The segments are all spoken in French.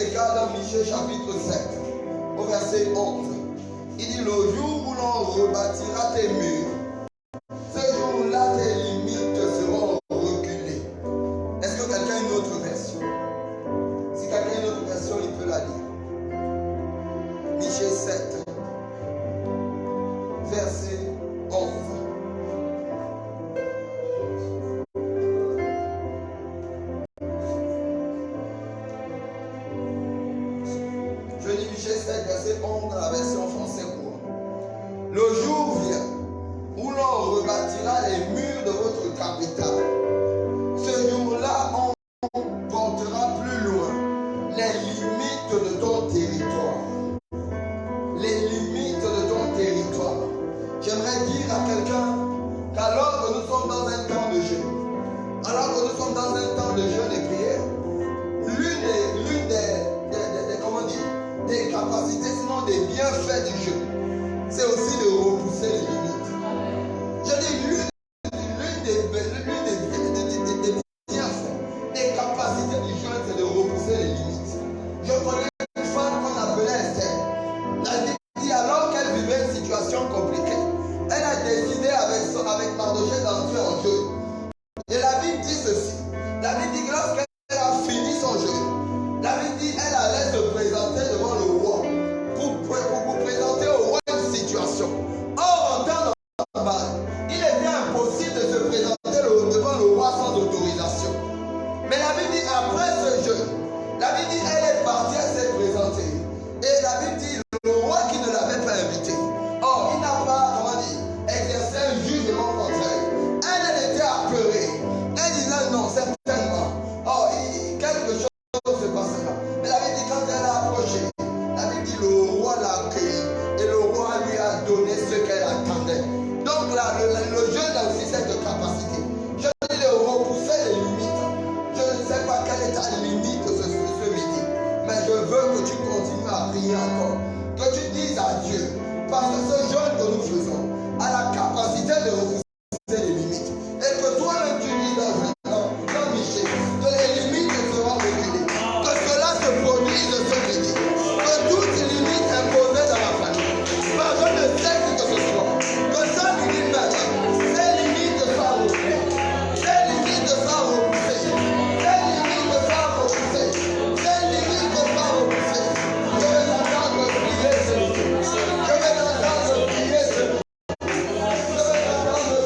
regarde dans Michée chapitre 7, au verset 11, il dit: le jour où l'on rebâtira tes murs, ce jour-là tes limites seront reculées. Est-ce que quelqu'un a une autre version? Si quelqu'un a une autre version, il peut la lire. Michée 7, verset 11. Je lis Michée 7, verset 11 dans la version français courant. Le jour vient où l'on rebâtira les murs de votre capitale. Ce jour-là, on portera plus loin les limites de ton territoire. Les limites de ton territoire. J'aimerais dire à quelqu'un qu'alors que nous sommes dans un temps de jeûne, alors que nous sommes dans un temps de jeûne et prière, l'une des comment dire, des capacités, sinon des bienfaits du jeûne, c'est aussi de repousser les limites. Je dis l'une des bienfaits, des capacités du jeûne, c'est de repousser les limites. Je connais une femme qu'on appelait Esther. La Bible dit alors qu'elle vivait une situation compliquée, elle a décidé avec Mardochée d'entrer en jeûne. Et la Bible dit ceci. La Bible dit que lorsqu'elle a fini son jeûne, la Bible dit elle allait se présenter devant le roi pour présenter au roi une situation. Or, en temps normal, il était impossible de se présenter devant le roi sans autorisation. Mais la Bible dit après ce jeûne, la Bible dit elle est partie, elle s'est présentée. Et la Bible dit le roi qui ne l'avait pas invité. Or, il n'a pas, comment dire, exercé un jugement contre elle. Elle était apeurée. Elle disait non, certainement. Or, quelque chose se passait là. Mais la Bible dit quand elle a approché, la Bible dit le roi l'a accueilli. Et le roi lui a donné ce qu'elle attendait. Donc là, le jeûne a aussi cette capacité. Je dis de repousser les limites. Je ne sais pas quelle est ta limite ce midi. Mais je veux que tu continues à prier encore. Que tu dises à Dieu. Parce que ce jeûne que nous faisons a la capacité de repousser les limites. Et que toi-même tu dis dans Michée, que les limites seront reculées. Que cela se produise ce midi. Que toute limite imposée dans ma famille, par je ne sais que ce soit, que ça midi même, ces limites soient repoussées. Ces limites soient repoussées. Ces limites soient repoussées. Ces limites soient repoussées. Je vais t'entendre prier ce midi. Je vais t'entendre prier ce midi. Je vais t'entendre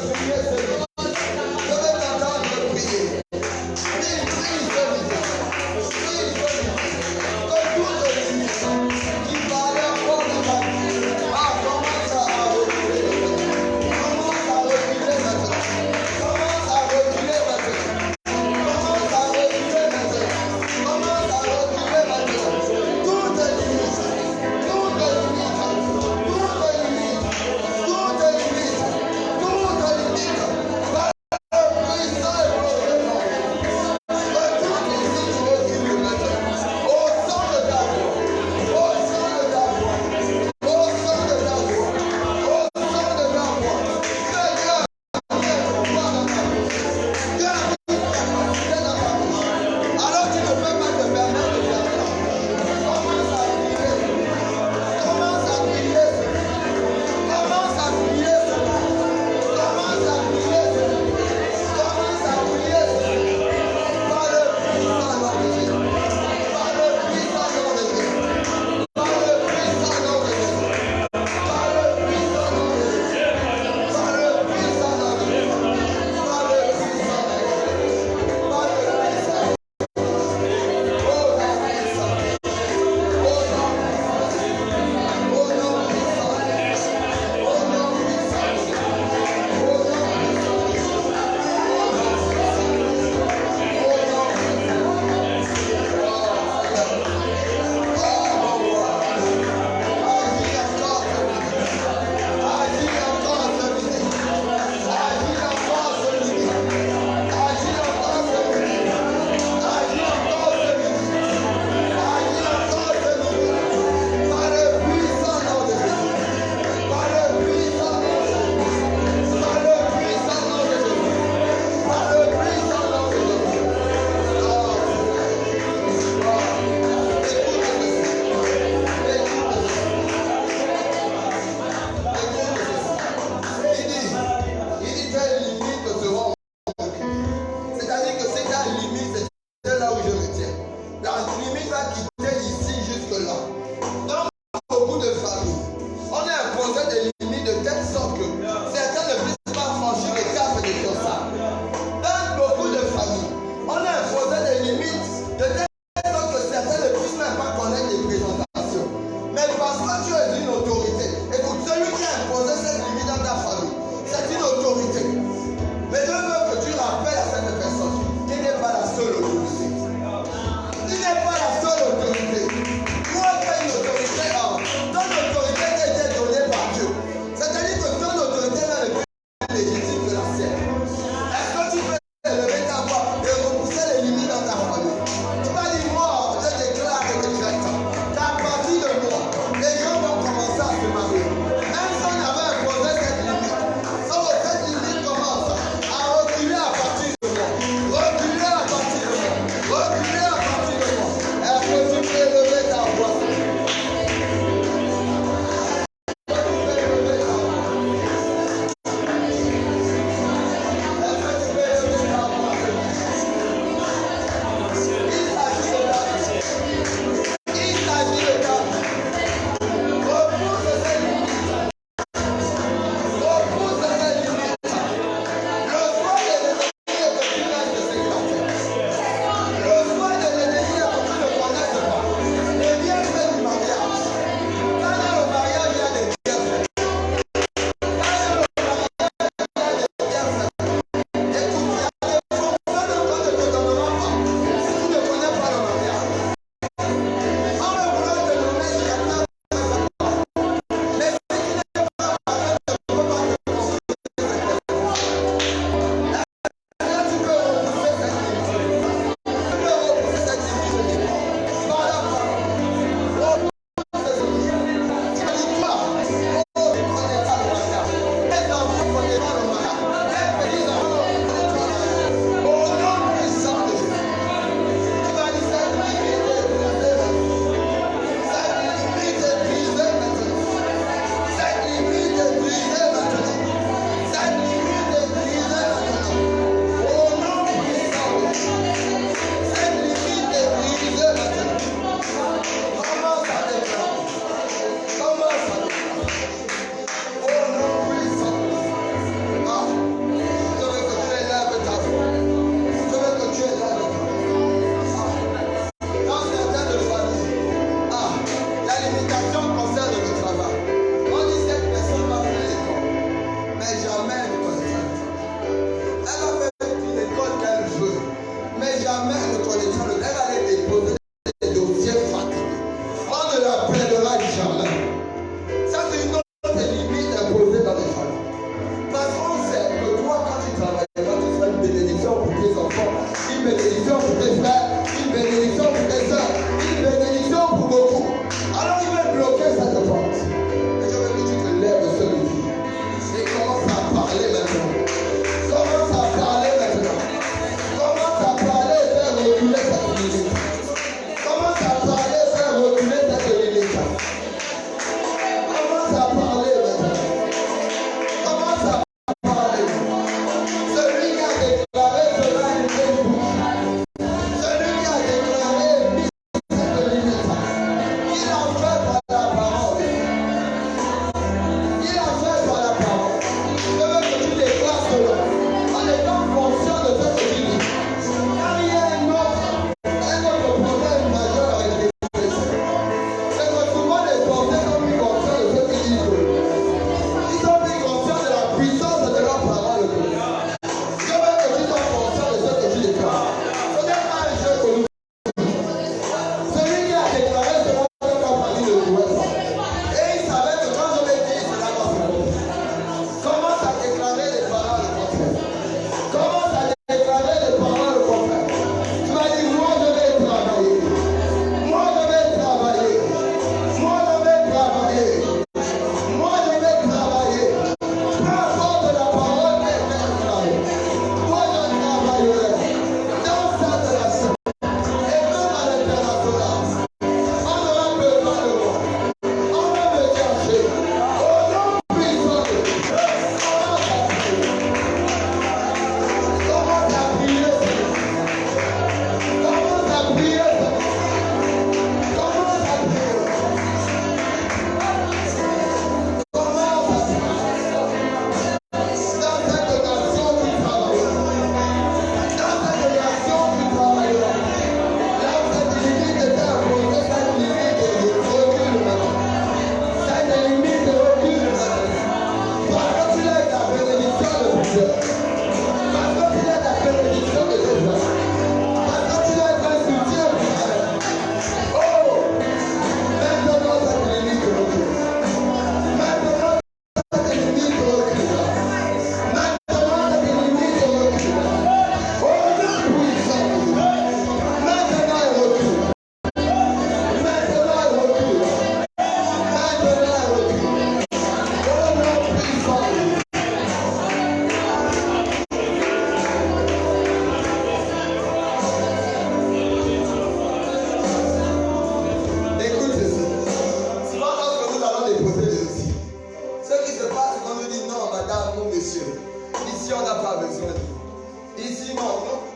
besoin de vous. Ici, non,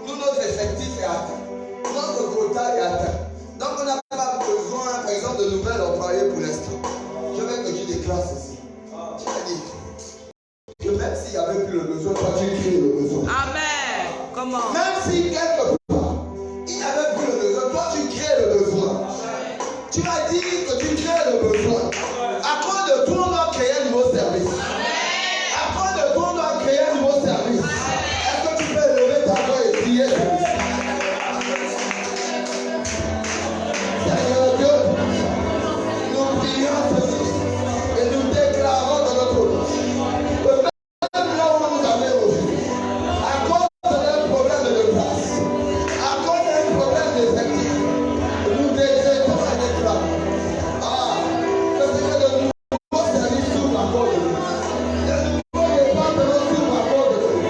nous, notre effectif est atteint. Notre quota est atteint. Donc, on n'a pas besoin, par exemple, de nouvelles employés pour l'instant. Je veux que tu déclares ceci. Tu vas dire que même s'il n'y avait plus le besoin, toi, tu crées le besoin. Amen. Comment? Même si quelque part, il n'y avait plus le besoin, toi, tu crées le besoin. Tu vas dire que tu crées le besoin. À cause de toi, on doit créer un nouveau service. À cause de toi, on doit créer un nouveau service. Est-ce que tu peux lever ta voix et crier ceci? Seigneur Dieu, nous prions ceci et nous déclarons dans notre vie que même là où on nous amène aujourd'hui, à cause d'un problème de place, à cause d'un problème d'effectif, nous décrétons et déclarons que c'est de nouveaux services s'ouvrent à cause de nous. De nouveaux départements s'ouvrent à cause de nous.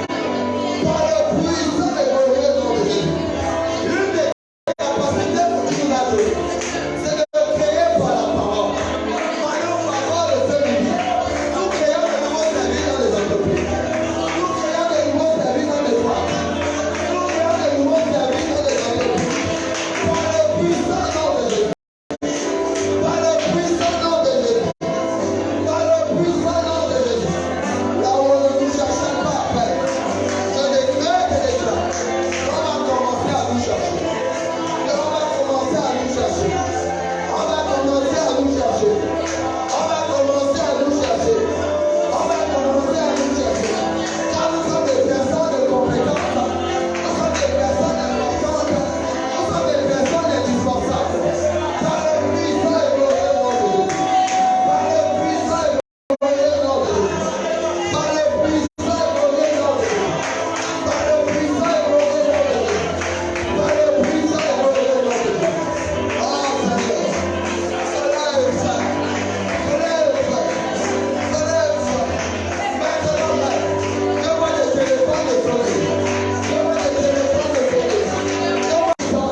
Par le puissant et glorieux nom de Jésus. L'une des capacités que tu nous as données, c'est de créer par la parole. Par nos paroles de ce midi, nous créons de nouveaux services dans les entreprises. Nous créons de nouveaux services dans les foires. Nous créons de nouveaux services dans les entreprises. Par le puissant nom de Jésus. Par le puissant nom de Jésus. Par le puissant nom de Jésus. Là où on ne nous cherchait pas à faire. Je déclare et déclare. On va commencer à nous chercher. On va commencer à nous chercher. On va commencer à nous chercher. On va commencer à nous chercher. On va commencer à nous chercher. Car nous sommes des personnes de compétence. Nous sommes des personnes importantes. Nous sommes des personnes indispensables. Par le puissant et glorieux nom de Jésus. Par le puissant et glorieux nom de Jésus. Par le puissant et glorieux nom de Jésus. Par le puissant et glorieux nom de Jésus. Par le puissant et glorieux nom de Jésus. Oh Seigneur, relève-toi. Relève-toi. Relève-toi. Maintenant là, je vois des téléphones de sonner. Je vois des téléphones de sonner. Je vois ça.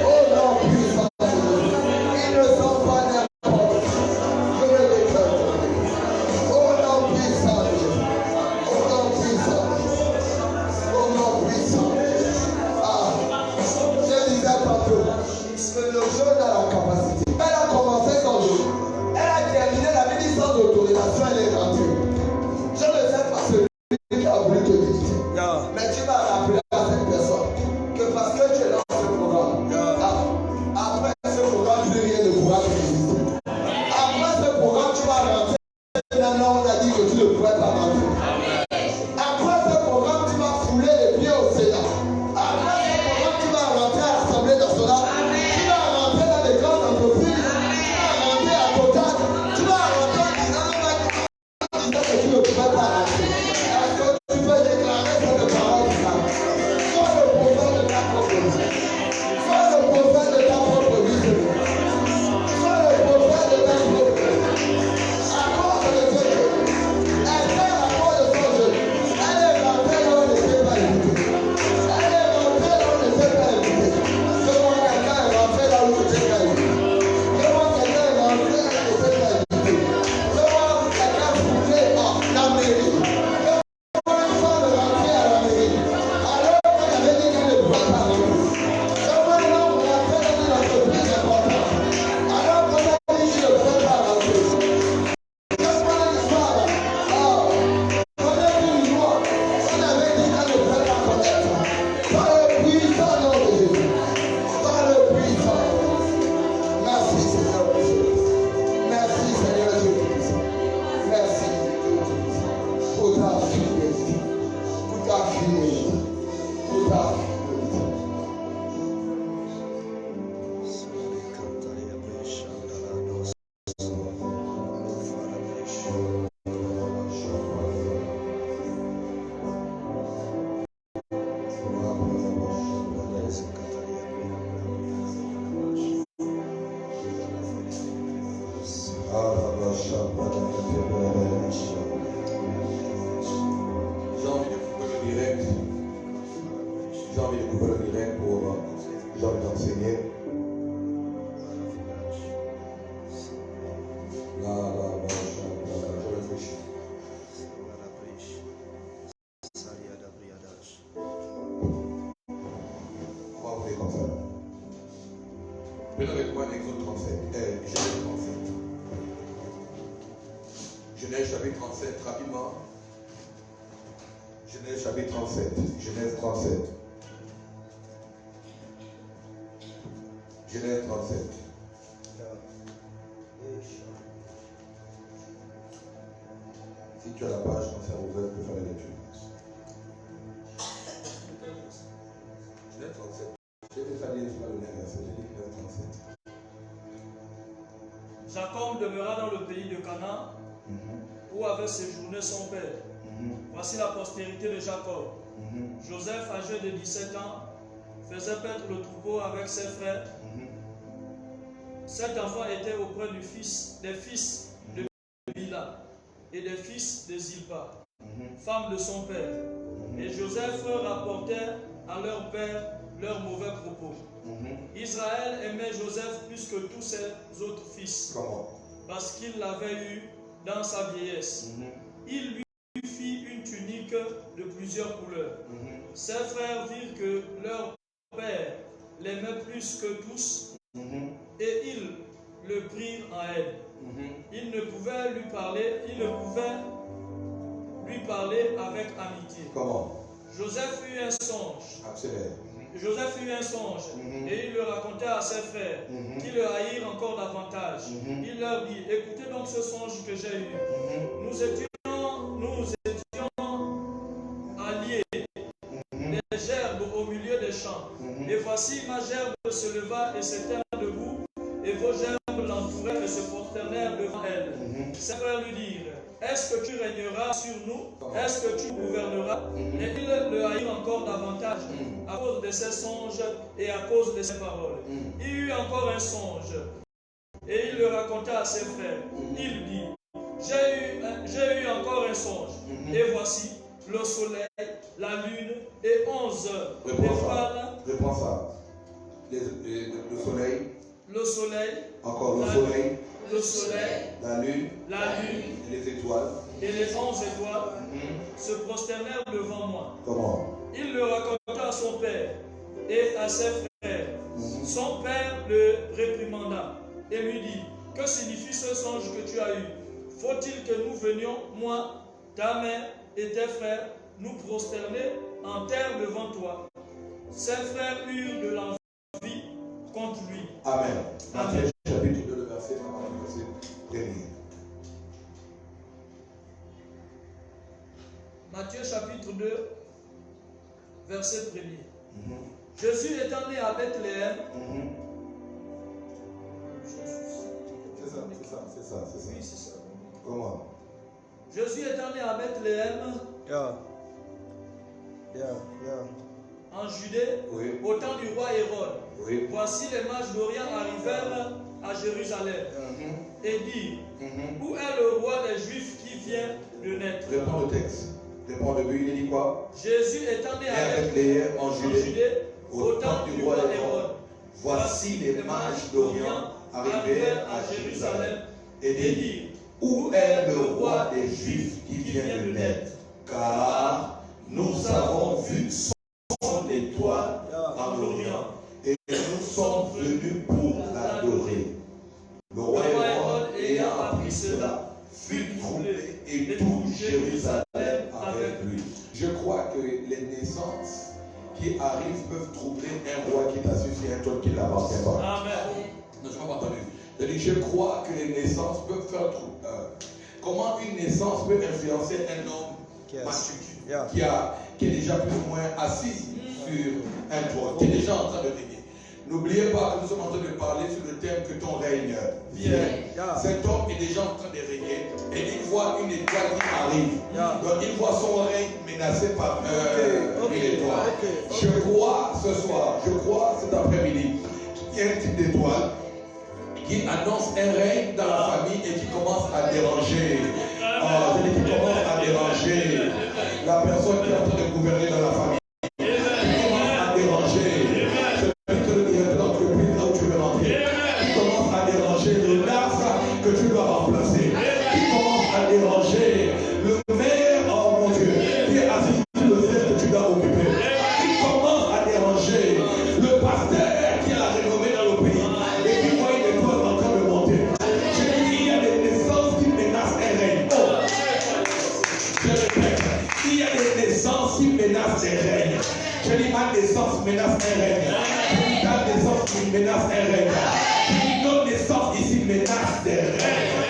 Oh non, puissant de Dieu. Ils ne sont pas n'importe. Je le déclare. Oh non, puissant de Dieu. Oh non, puissant de Dieu. Oh non, puissant de Dieu. Ah, je disais tantôt que le jeune a la capacité. Elle a commencé son jeu. Elle a terminé la Bible sans autorisation, elle est rentrée. Je ne sais pas celui qui a voulu te visiter. Mais tu vas rappeler à cette personne que parce que tu es dans ce programme, après ce programme, plus rien ne pourra te visiter. Après ce programme, tu vas rentrer. Maintenant, on a dit que tu ne pourrais pas rentrer. Après ce programme, tu vas fouler les pieds au Sénat. Après ce programme, tu vas rentrer à l'Assemblée nationale. Tu vas rentrer dans les grandes entreprises. Tu vas rentrer à Total. Tu vas rentrer en disant que tu ne pourrais pas rentrer. Est-ce que tu peux déclarer cette parole de ça? Sois le prophète de ta propre vie. Sois le prophète de ta propre vie. Sois le prophète de ta propre vie. À cause de ce jeu, Esther, à cause de son jeu, elle est rentrée là où elle n'était pas invitée. Elle est rentrée là où elle n'était pas invitée. Je vois quelqu'un est rentré là où il n'était pas invité. Je vois quelqu'un est rentré là où il n'était pas invité. Je vois quelqu'un fouler la mairie. Je vois une femme rentrer à la mairie. Alors qu'on avait dit qu'elle ne pouvait pas rentrer. Je vois un homme rentrer dans une entreprise importante. Alors qu'on a dit qu'il ne pouvait pas rentrer. Je vois une femme, on a vu une loi, on avait dit qu'elle ne pouvait pas connaître. Par le puissant nom de Jésus. Par le puissant. Merci Seigneur Dieu. Merci Seigneur Dieu. Merci pour ta fidélité. Pour ta fidélité. Pour ta fidélité. J'ai envie de couper le direct. J'ai envie de couper le direct pour j'ai envie d'enseigner. Là, je réfléchis. Genèse 37. Genèse chapitre 37, rapidement. Genèse chapitre 37. Genèse 37. Genèse 37. Si tu as la page, quand c'est ouvert, tu peux faire la lecture. Genèse 37. Je vais faire lire sur le verset. Genèse 37. Jacob demeura dans le pays de Canaan, où avait séjourné son père. Voici la postérité de Jacob. Joseph, âgé de 17 ans, faisait paître le troupeau avec ses frères. Cet enfant était auprès des fils de Bila et des fils de Zilpa, femme de son père. Et Joseph rapportait à leur père leurs mauvais propos. Israël aimait Joseph plus que tous ses autres fils. Comment? Parce qu'il l'avait eu dans sa vieillesse. Il lui fit une tunique de plusieurs couleurs. Ses frères virent que leur père l'aimait plus que tous et ils le prirent en haine. Ils ne pouvaient lui parler, avec amitié. Comment? Joseph eut un songe. Accélère. Joseph eut un songe et il le racontait à ses frères qui le haïrent encore davantage. Il leur dit: écoutez donc ce songe que j'ai eu. Nous étions alliés, des gerbes au milieu des champs. Et voici ma gerbe se leva et s'éteignit debout, et vos gerbes l'entourèrent et se prosternèrent devant elle. Ses frères lui dirent: est-ce que tu régneras sur nous? Est-ce que tu gouverneras? Et ils le haïrent encore davantage à cause de ses songes et à cause de ses paroles. Il eut encore un songe et il le raconta à ses frères. Il dit: j'ai eu encore un songe, et voici le soleil, la lune et 11 étoiles. Reprends ça. Le soleil. Le soleil. Encore le soleil. Le soleil. La lune. Et les étoiles. Et les 11 étoiles se prosternèrent devant moi. Comment? Il le raconta à son père et à ses frères. Son père le réprimanda et lui dit: que signifie ce songe que tu as eu? Faut-il que nous venions, moi, ta mère et tes frères, nous prosterner en terre devant toi? Ses frères eurent de l'envie contre lui. Amen. Amen. Chapitre 2, le verset 1. Matthieu chapitre 2, verset 1. Jésus étant né à Bethléem. C'est ça. Oui, c'est ça. Comment? Jésus étant né à Bethléem, en Judée, au temps du roi Hérode. Voici les mages d'Orient arrivèrent à Jérusalem et dirent: où est le roi des Juifs qui vient de naître? Réponds le texte. Réponds le but, il dit quoi? Jésus étant né à Bethléem en Judée, au temps du roi Hérode. Voici les mages d'Orient arrivèrent à Jérusalem et dirent: où est le roi des Juifs qui vient de naître? Car nous avons vu son étoile en Orient et nous sommes venus pour l'adorer. Le roi Hérode, ayant appris cela, fut troublé et tout Jérusalem avec lui. Je crois que les naissances qui arrivent peuvent troubler un roi qui est assis sur un trône qui ne l'appartient pas. Amen. Non, je n'ai pas entendu. Je crois que les naissances peuvent faire trouble. Comment une naissance peut influencer un homme mature qui est déjà plus ou moins assis sur un trône, qui est déjà en train de régner. N'oubliez pas que nous sommes en train de parler sur le thème que ton règne vient. Cet homme est déjà en train de régner et il voit une étoile qui arrive. Donc il voit son règne menacé par une étoile. Je crois ce soir, je crois cet après-midi, qu'il y a un type d'étoile qui annonce un règne dans la famille et qui commence à déranger. Je dis qui commence à déranger la personne qui est en train de gouverner dans la famille. Qui commence à déranger le directeur d'entreprise là où tu veux rentrer. Qui commence à déranger le DAF que tu dois remplacer. Qui commence à déranger le maire, oh mon Dieu, qui est assis sur le siège que tu dois occuper. Qui commence à déranger le pasteur qui a la renommée dans le pays. Et qui voit une étoile naissance menace un règne. Ta naissance menace un règne. Notre naissance ici menace des règnes.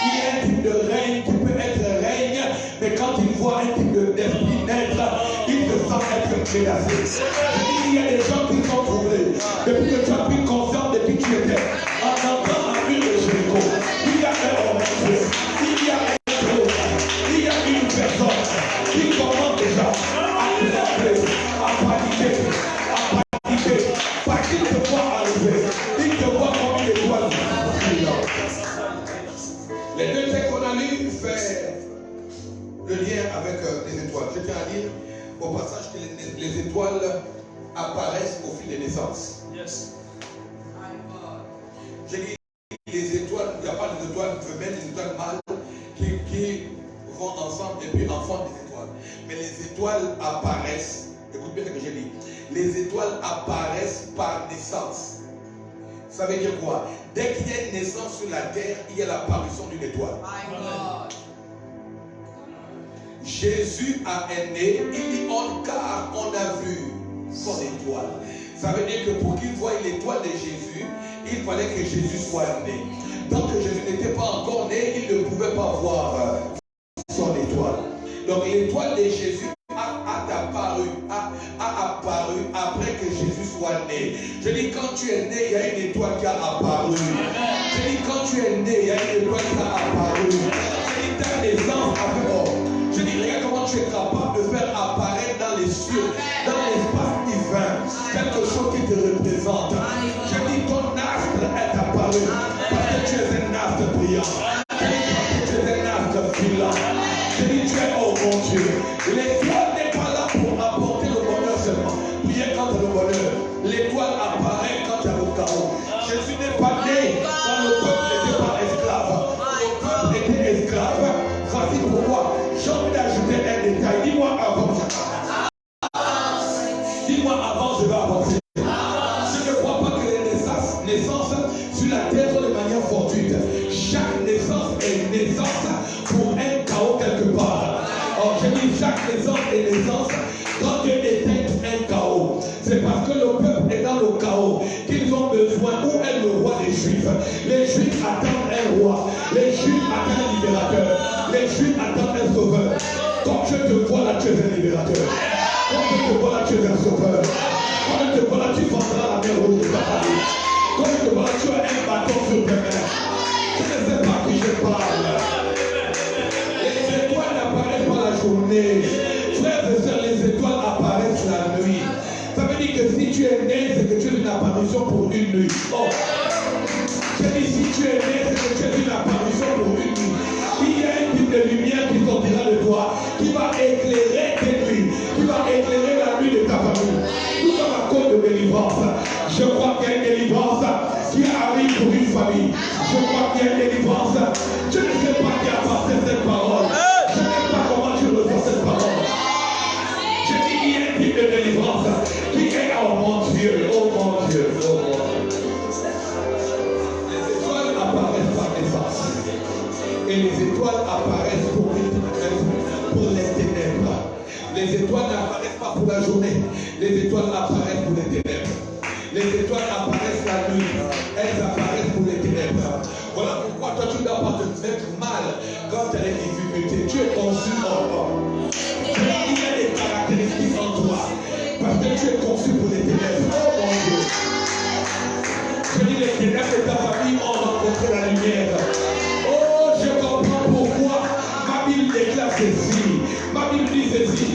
Il y a un type de règne qui peut être règne, mais quand il voit un type d'esprit naître, il se sent être menacé. Il y a des gens qui sont troublés. Depuis que tu as pris conscience, depuis que tu étais en entrant en une de Jéricho, il y a un homme, il y a un chose, il y a une personne qui commence déjà à trembler, à paniquer, parce qu'il te voit arriver, il te voit comme une étoile brillante. Les deux textes qu'on a lus fait le lien avec les étoiles. Je tiens à dire au passage que les étoiles apparaissent au fil des naissances. Yes. J'ai dit les étoiles, il n'y a pas d'étoiles femelles, des étoiles mâles qui vont ensemble et puis enfants des étoiles. Mais les étoiles apparaissent, écoute bien ce que j'ai dit, les étoiles apparaissent par naissance. Ça veut dire quoi? Dès qu'il y a une naissance sur la terre, il y a l'apparition d'une étoile. Jésus a un né, il dit car on a vu son étoile. Ça veut dire que pour qu'il voie l'étoile de Jésus, il fallait que Jésus soit né. Tant que Jésus n'était pas encore né, il ne pouvait pas voir son étoile. Donc l'étoile de Jésus a apparu après que Jésus soit né. Je dis quand tu es né, il y a une étoile qui a apparu. Je dis quand tu es né, il y a une étoile qui a apparu. Je dis ta naissance après. Je dis regarde comment tu es capable de faire apparaître dans les cieux, dans l'espace divin, quelque chose qui te représente. Je dis ton astre est apparu parce que tu es un astre brillant. Tu es un astre filant. Je dis tu es oh mon Dieu. L'étoile n'est pas là pour apporter le bonheur seulement. Priez quand le bonheur. L'étoile apparaît quand il y a le chaos. Jésus n'est pas né quand le peuple n'était pas esclave. Le peuple était esclave. Voici pourquoi j'ai envie d'ajouter un détail. Dis-moi avant. Dis-moi avant, je vais avancer. Je ne crois pas que les naissances sur la terre sont de manière fortuite. Chaque naissance est naissance pour un chaos quelque part. Alors je dis chaque naissance est naissance quand Dieu détecte un chaos. C'est parce que le peuple est dans le chaos qu'ils ont besoin. Où est le roi des Juifs? Les Juifs attendent un roi. Les Juifs attendent un libérateur. Les Juifs attendent un sauveur. Quand je te vois là, tu es un libérateur. Quand je te vois là, tu es un sauveur. Quand je te vois là, tu vendras la mer rouge de ta famille. Quand je te vois là, tu as un bâton sur tes mains. Je ne sais pas qui je parle. Les étoiles n'apparaissent pas la journée. Frères et sœurs, les étoiles apparaissent la nuit. Ça veut dire que si tu es né, c'est que tu es une apparition pour une nuit. Oh. Je dis si tu es né, c'est que tu es une apparition pour une nuit. Il y a un type de lumière qui sortira de toi, qui va éclairer tes nuits, qui va éclairer la nuit de ta famille. Nous sommes à cause de délivrance. Je crois qu'il y a une délivrance qui arrive pour une famille. Je crois qu'il y a une délivrance. Je ne sais pas qui a passé cette parole. Je ne sais pas comment tu reçois cette parole. Je dis qu'il y a un type de délivrance qui est, oh mon Dieu, oh mon Dieu, oh mon Dieu. Les étoiles apparaissent par naissance. Et les étoiles apparaissent pour les ténèbres. Les étoiles n'apparaissent pas pour la journée. Les étoiles apparaissent pour les ténèbres. Les étoiles apparaissent la nuit. Elles apparaissent pour les ténèbres. Voilà pourquoi toi tu ne dois pas te mettre mal quand tu as des difficultés. Tu es conçu en homme. Il y a des caractéristiques en toi. Parce que tu es conçu pour les ténèbres. Oh mon Dieu. Je dis les ténèbres de ta famille ont rencontré la lumière. Oh, je comprends pourquoi ma Bible déclare ceci. Ma Bible dit ceci.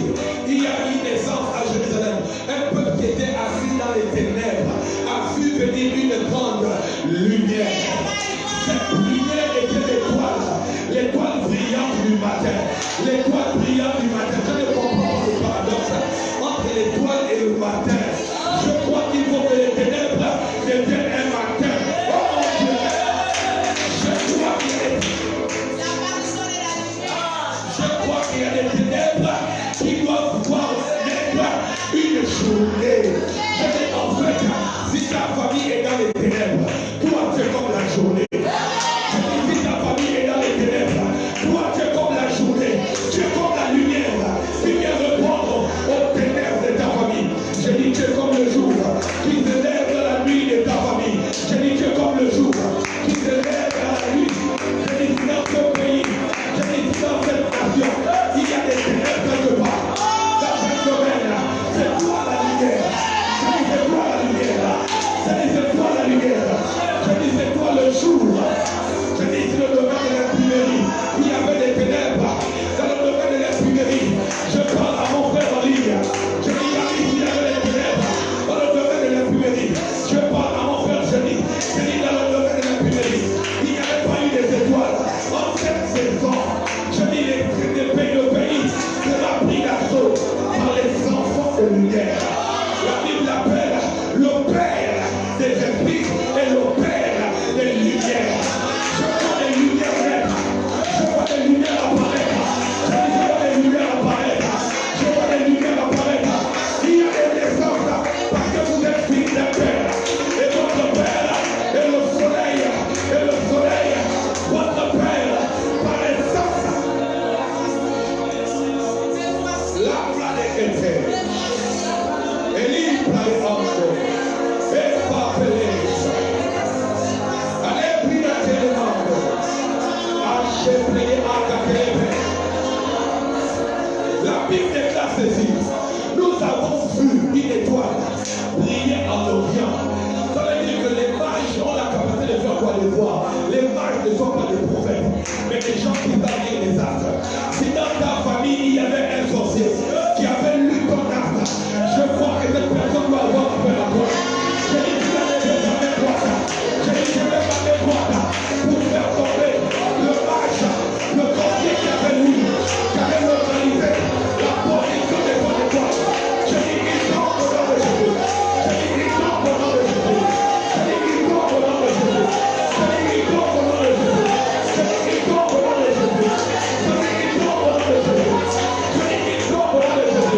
Il y a une naissance à Jérusalem. Un peuple qui était assis dans les ténèbres a vu venir une grande lumière. Cette lumière était l'étoile brillante du matin. L'étoile brillante du matin. Je ne comprends pas le paradoxe entre l'étoile et le matin. Je crois qu'il faut que les ténèbres deviennent un matin. Oh mon Dieu! Je crois qu'il y a des ténèbres qui doivent voir naître une journée. Je dis en fait, si ta famille est dans les ténèbres, toi tu es comme la journée. Je dis si ta famille est dans les ténèbres, toi tu es comme la journée. Tu es comme la lumière. les voir. Les mages ne sont pas des prophètes, mais des gens qui parlent des astres. Si dans ta famille il y avait un sorcier qui avait lu ton astre, je crois que cette personne va avoir un peu la gloire. Je dis tu n'as pas mes droits. Je dis tu n'as pas mes droits pour faire tomber le mage, le sorcier qui avait lu, qui avait localisé la position des bonnes étoiles. Je dis il tombe au nom de Jésus. Je dis il tombe au nom de Jésus. Je dis il tombe au nom de Jésus. Je dis il tombe au nom de Jésus. Je dis il tombe au nom de Jésus. Je dis il tombe au nom de Jésus. Je dis il tombe au nom de Jésus.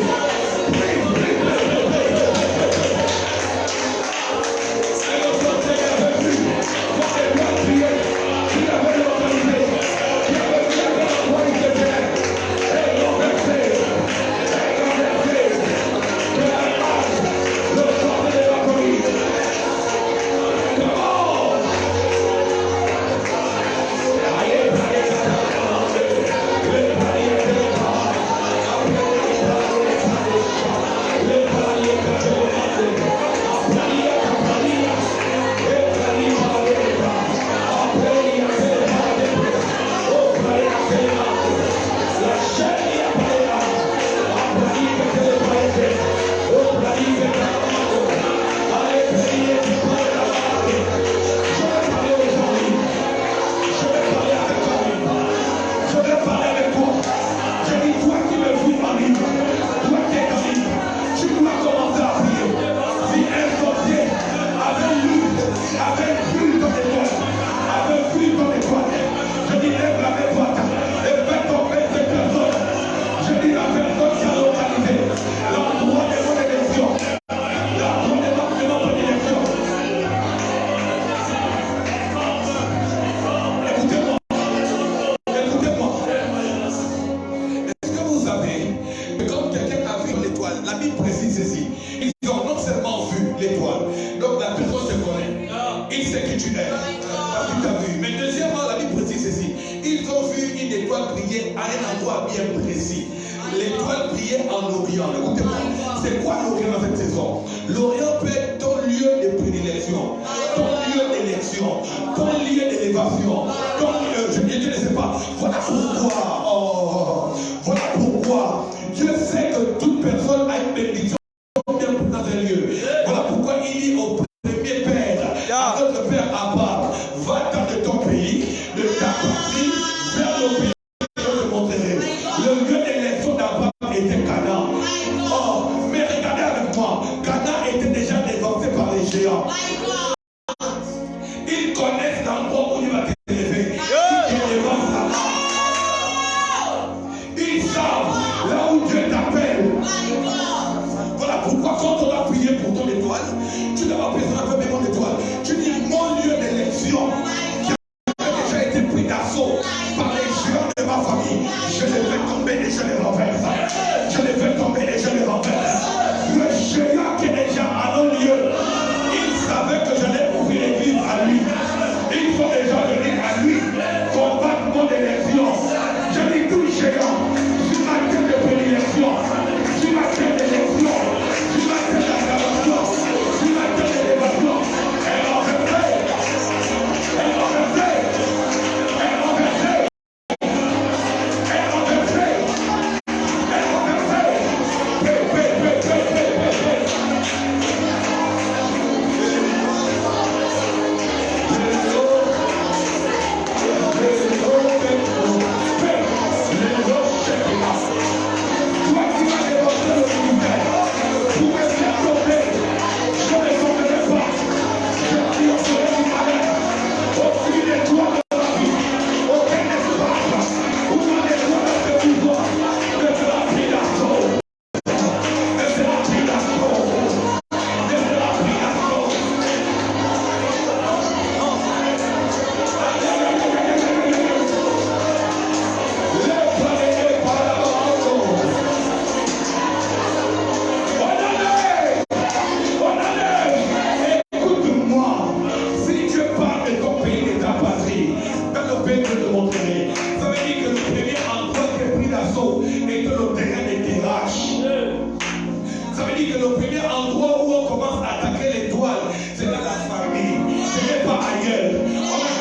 endroit où on commence à attaquer l'étoile, c'est dans la famille. Ce n'est pas ailleurs. On a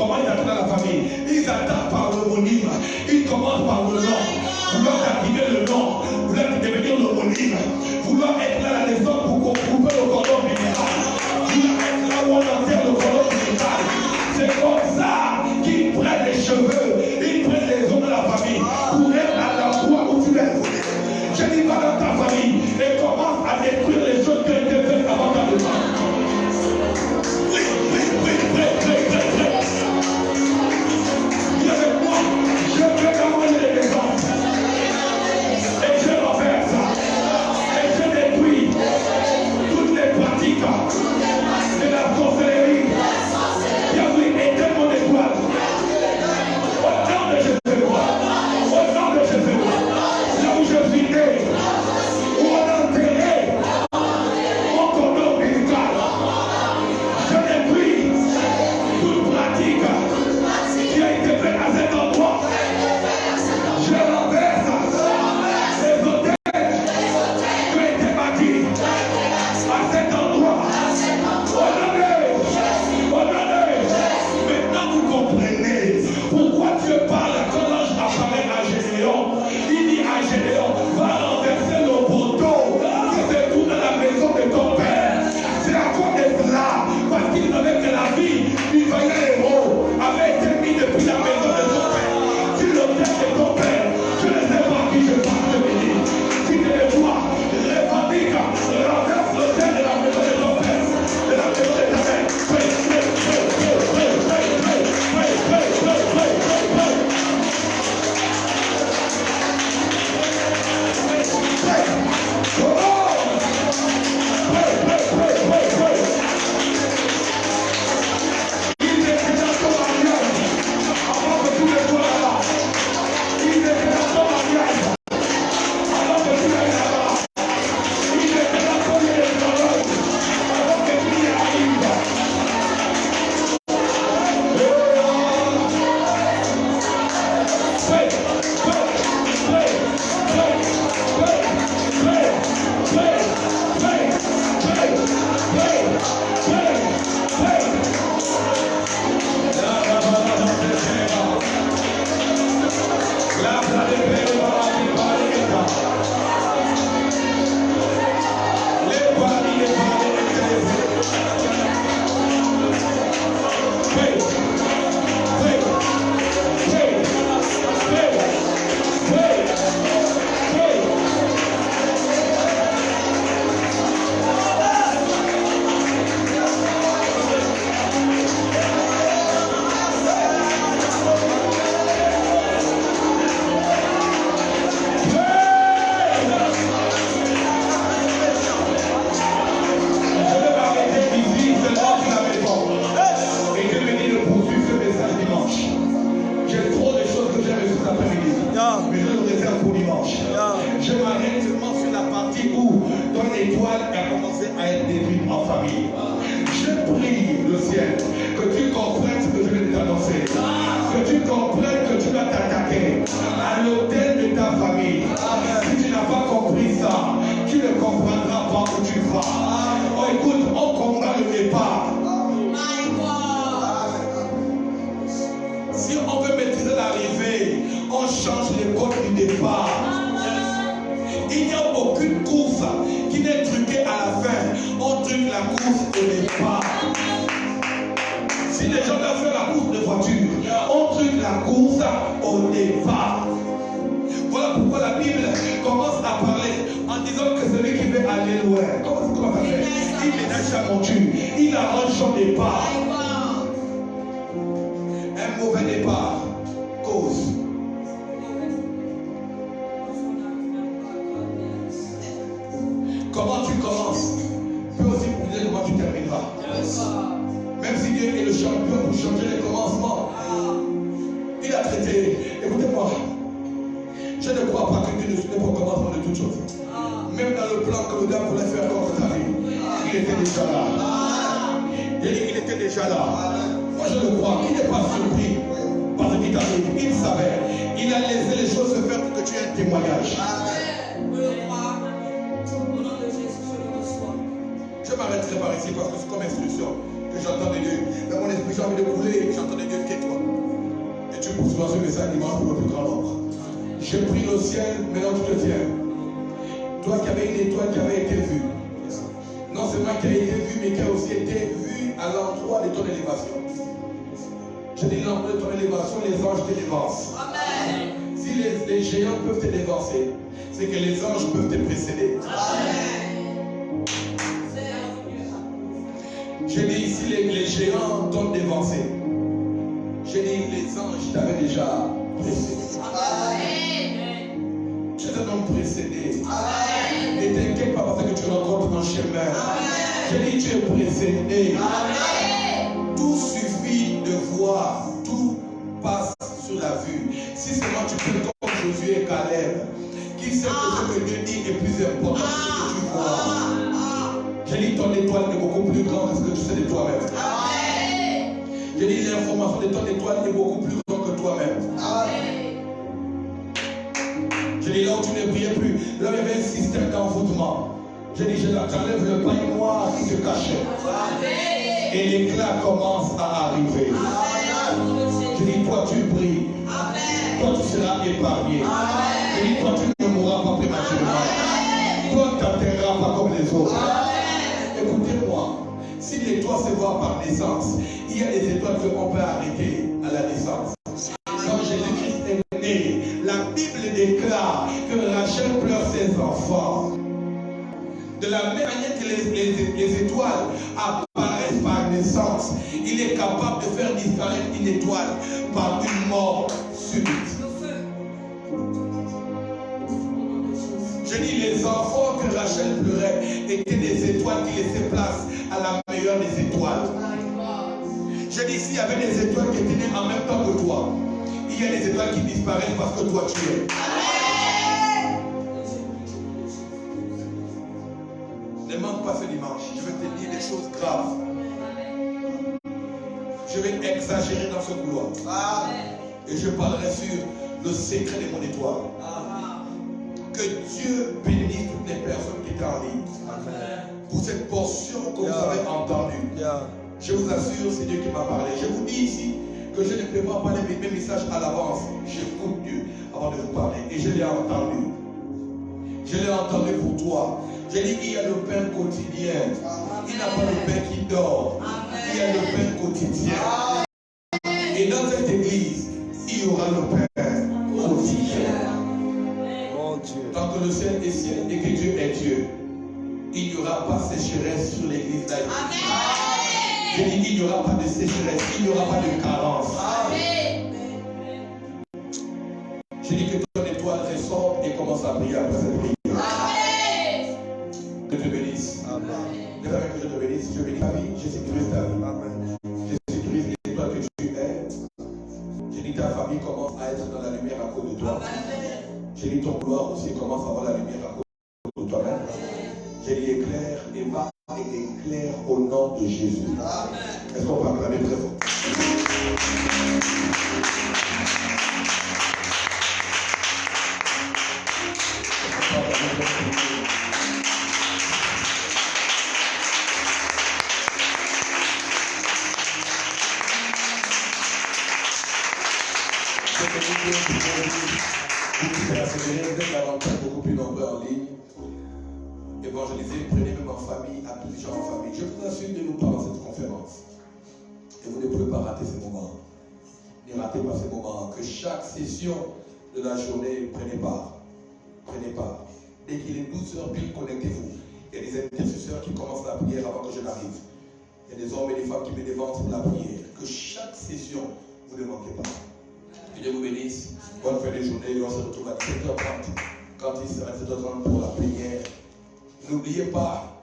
comment ils attaquent la famille? Ils attaquent par l'homonyme. Ils commencent par le nom. Vouloir activer le nom, vouloir devenir l'homonyme, vouloir être là à la naissance pour couper le cordon minéral, vouloir être là où on enterre le cordon minéral. C'est comme ça qu'ils prennent les cheveux, ils prennent les hommes de la famille pour être à l'endroit où tu l'as voulu. Je dis pas dans ta famille et commence à détruire les choses qui ont été faites avant ta demande. Oui. Viens avec moi, je vais commander les maisons. Et je renverse et je détruis toutes les pratiques de la sorcellerie. Yahweh, éteins mon étoile. Au nom de Jésus, au nom de Jésus, là où je suis né, où on a enterré mon cordon médical, je détruis toute pratique qui a été faite à cet endroit. Je renverse les hôtels qui ont été bâtis à cet endroit. Maintenant vous comprenez pourquoi Dieu parle quand l'ange apparaît à Gédéon. Il dit à Gédéon, va renverser le poteau qui se trouve dans la maison de ton père. C'est à cause de cela, parce qu'il savait que la vie du vaillant héros avait été mise depuis la maison de ton père. Sur l'autel de ton père, je ne sais pas qui je parle de venir. Si tu le vois, revendique, renverse l'autel de la maison de ton père, de la maison de ta mère. Je m'arrêterai par ici parce que c'est comme instruction. que j'entends de Dieu. Dans mon esprit, j'ai envie de couler, j'entends de Dieu, tais-toi. Et tu poursuivras ce message dimanche pour le plus grand nombre. J'ai pris le ciel, maintenant tu te tiens. Toi qui avais une étoile qui avait été vue. Non seulement qui a été vue, mais qui a aussi été vue à l'endroit de ton élévation. Je dis l'endroit de ton élévation, les anges te dévancent. Amen. Si les géants peuvent te dévancer, c'est que les anges peuvent te précéder. Amen. Je dis si les géants t'ont dévancé, je dis les anges t'avaient déjà précédé. Amen. Tu es un homme précédé. Amen. Ne t'inquiète pas parce que tu rencontres un chemin. Amen. Je dis tu es précédé. Amen. Tout suffit de voir, tout passe sur la vue. Si seulement tu peux comme Josué et Caleb, qui sait que ce que Dieu dit est plus important que ce que tu vois. Je dis ton étoile est beaucoup plus grande que ce que tu sais de toi-même. Je dis l'information de ton étoile est beaucoup plus grande que toi-même. Je dis là où tu ne brillais plus, là où il y avait un système d'envoûtement. Je dis j'enlève le pain noir qui se cachait. Et l'éclat commence à arriver. Je dis toi tu brilles. Toi tu seras épargné. Je dis toi tu ne mourras pas prématurément. Toi tu n'atterras pas comme les autres. Écoutez-moi, si l'étoile se voit par naissance, il y a des étoiles qu'on peut arrêter à la naissance. Quand Jésus-Christ est né, la Bible déclare que Rachel pleure ses enfants. De la même manière que les étoiles apparaissent par naissance, il est capable de faire disparaître une étoile par une mort subite. Je dis les enfants que Rachel pleurait étaient des étoiles qui laissaient place à la meilleure des étoiles. Je dis s'il y avait des étoiles qui étaient nées en même temps que toi, il y a des étoiles qui disparaissent parce que toi tu es. Ne manque pas ce dimanche. Je vais te dire des choses graves. Je vais exagérer dans ce couloir. Et je parlerai sur le secret de mon étoile. Que Dieu bénisse toutes les personnes qui étaient en ligne. Pour cette portion que vous avez entendue. Je vous assure, c'est Dieu qui m'a parlé. Je vous dis ici que je ne prépare pas mes messages à l'avance. J'écoute Dieu avant de vous parler. Et je l'ai entendu. Je l'ai entendu pour toi. J'ai dit qu'il y a le pain quotidien. Il n'y a pas le pain qui dort. Il y a le pain quotidien. Et dans cette église, il y aura le pain quotidien. Tant que le ciel est ciel et que Dieu est Dieu, il n'y aura pas de sécheresse sur l'église d'Aïe. Je dis il n'y aura pas de sécheresse, il n'y aura pas de carence. Je dis que ton étoile ressort et commence à briller après cette prière. Que Dieu te bénisse. Que je te bénisse. Je bénis ta vie, je sécurise ta vie. Je sécurise l'étoile que tu es. Je dis ta famille commence à être dans la lumière à cause de toi. Je dis ton couloir aussi commence à avoir la lumière à cause de toi-même. Je dis éclaire et va et éclaire au nom de Jésus. Est-ce qu'on peut acclamer très fort? Vous êtes davantage beaucoup plus nombreux en ligne. Évangéliser, prenez même en famille, appelez les gens en famille. Je vous assure de nous parler dans cette conférence. Et vous ne pouvez pas rater ce moment. Ne ratez pas ce moment. Que chaque session de la journée, prenez part. Prenez part. Dès qu'il est 12 heures pile, connectez-vous. Il y a des intercesseurs qui commencent la prière avant que je n'arrive. Il y a des hommes et des femmes qui me dévancent pour la prière. Que chaque session, vous ne manquez pas. Que Dieu vous bénisse. Bonne fin de journée. Et on se retrouve à 17h30. Quand il sera 17h30 pour la prière. N'oubliez pas,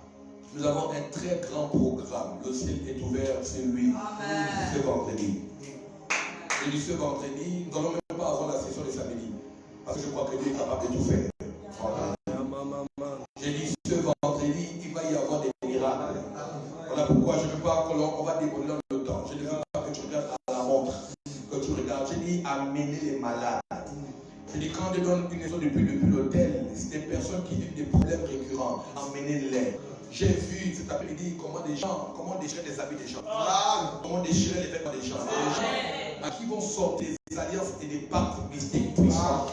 nous avons un très grand programme. Le ciel est ouvert, c'est lui. Ce vendredi. Et du ce vendredi, nous n'allons même pas avoir la session de samedi. Parce que je crois que Dieu est capable de tout faire. J'ai dit ce vendredi, il va y avoir des miracles. Voilà pourquoi je ne veux pas qu'on va dévoiler dans le temps. Je ne veux pas que tu regardes à la montre. Que tu regardes. J'ai dit amener les malades. Je dis quand je donne une leçon depuis l'hôtel, c'est des personnes qui vivent des problèmes récurrents. Emmenez-les. J'ai vu cet après-midi comment déchirer les habits des gens. Comment déchirer les vêtements des gens. Des gens à qui vont sortir des alliances et des pactes mystiques puissants.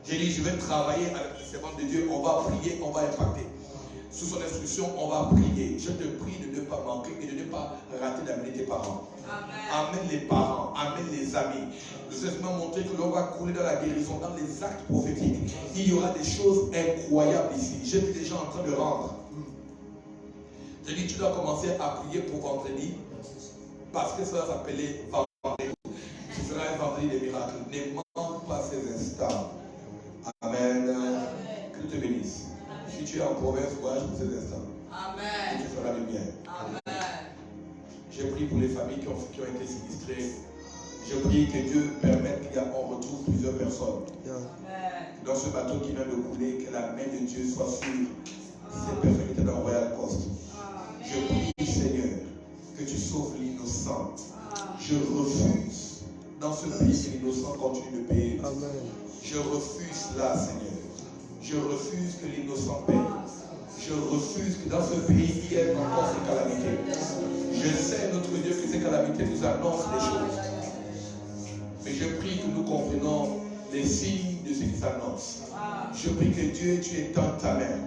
J'ai dit, je vais travailler avec les servants de Dieu. On va prier, on va impacter. Sous son instruction, on va prier. Je te prie de ne pas manquer et de ne pas rater d'amener tes parents. Amène les parents, amène les amis. Le Seigneur m'a montré que l'on va couler dans la guérison, dans les actes prophétiques. Il y aura des choses incroyables ici. J'ai vu des gens en train de rendre. Je dis, tu dois commencer à prier pour vendredi, parce que ça va s'appeler vendredi. Ce sera un vendredi des miracles. Ne manque pas ces instants. Amen. Que Dieu te bénisse. Si tu es en province, courage pour ces instants. Amen. Et tu feras le bien. Amen. J'ai prié pour les familles qui ont été sinistrées. Je prie que Dieu permette qu'on retrouve plusieurs personnes. Dans ce bateau qui vient de couler, que la main de Dieu soit sur ces personnes qui étaient dans Royal Coast. Je prie, Seigneur, que tu sauves l'innocent. Je refuse dans ce pays que l'innocent continue de payer. Je refuse cela, Seigneur. Je refuse que l'innocent paie. Je refuse que dans ce pays il y ait encore ces calamités. Je sais, notre Dieu, que ces calamités nous annoncent des choses. Mais je prie que nous comprenons les signes de ce qui s'annonce. Je prie que Dieu, tu étends ta main.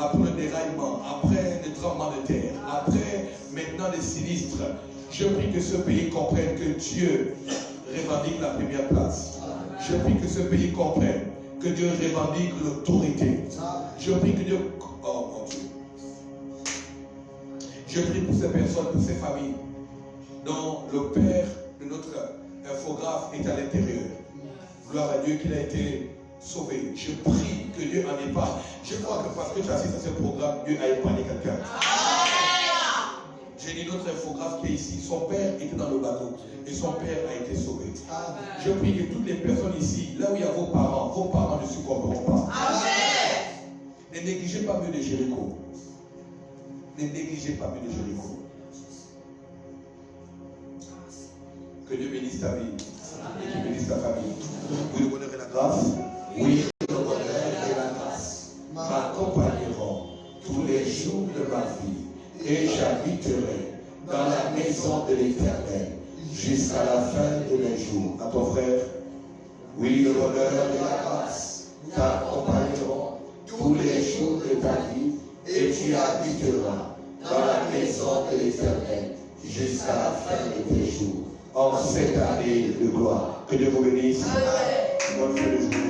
Après le déraillement, après le tremblement de terre, après maintenant les sinistres, je prie que ce pays comprenne que Dieu revendique la première place. Je prie que ce pays comprenne que Dieu revendique l'autorité. Je prie que Dieu... Oh mon Dieu. Je prie pour ces personnes, pour ces familles, dont le père de notre infographe est à l'intérieur. Gloire à Dieu qu'il a été sauvé. Je prie que Dieu en épargne. Je crois que parce que tu assistes à ce programme, Dieu a épargné quelqu'un. J'ai dit notre infographe qui est ici, son père était dans le bateau et son père a été sauvé. Je prie que toutes les personnes ici, là où il y a vos parents ne succomberont pas. Ne négligez pas mieux de Jéricho. Ne négligez pas mieux de Jéricho. Que Dieu bénisse ta vie. Et qu'il bénisse ta famille. Oui, le bonheur et la grâce. Oui, le bonheur et la grâce m'accompagneront tous les jours de ma vie. Et j'habiterai dans la maison de l'Éternel jusqu'à la fin de mes jours. À ton frère, oui, le bonheur et la grâce t'accompagneront tous les jours de ta vie et tu habiteras dans la maison de l'Éternel jusqu'à la fin de tes jours. En cette année de gloire, que Dieu vous bénisse. Bonne fête de jour.